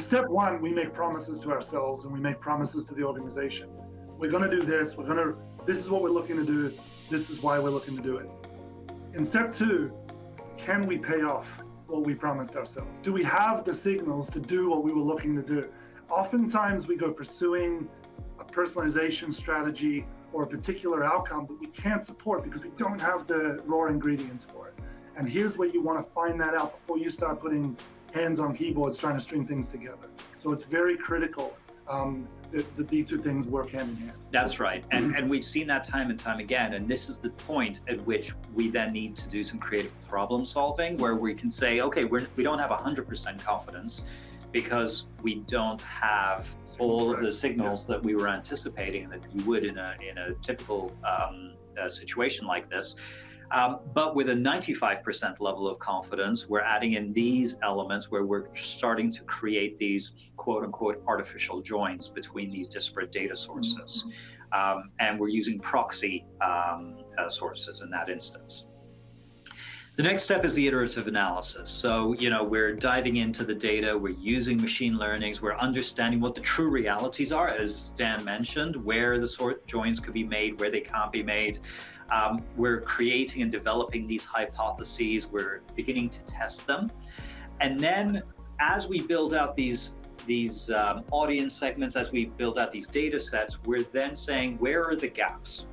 step one, we make promises to ourselves and we make promises to the organization. We're going to do this. This is what we're looking to do. This is why we're looking to do it. In step two, can we pay off what we promised ourselves? Do we have the signals to do what we were looking to do? Oftentimes we go pursuing a personalization strategy or a particular outcome that we can't support because we don't have the raw ingredients for it. And here's where you want to find that out before you start putting hands on keyboards trying to string things together. So it's very critical that these two things work hand in hand. That's right. And we've seen that time and time again. And this is the point at which we then need to do some creative problem solving where we can say, okay, we don't have 100% confidence because we don't have all of the signals that we were anticipating that you would in a typical situation like this. But with a 95% level of confidence, we're adding in these elements where we're starting to create these quote unquote artificial joins between these disparate data sources. And we're using proxy sources in that instance. The next step is the iterative analysis. So, we're diving into the data, we're using machine learnings, we're understanding what the true realities are, as Dan mentioned, where the sort joins could be made, where they can't be made. We're creating and developing these hypotheses, we're beginning to test them. And then as we build out these audience segments, as we build out these data sets, we're then saying, where are the gaps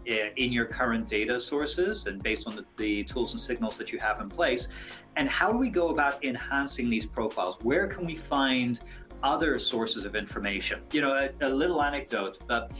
in your current data sources and based on the tools and signals that you have in place? And how do we go about enhancing these profiles? Where can we find other sources of information? A little anecdote, but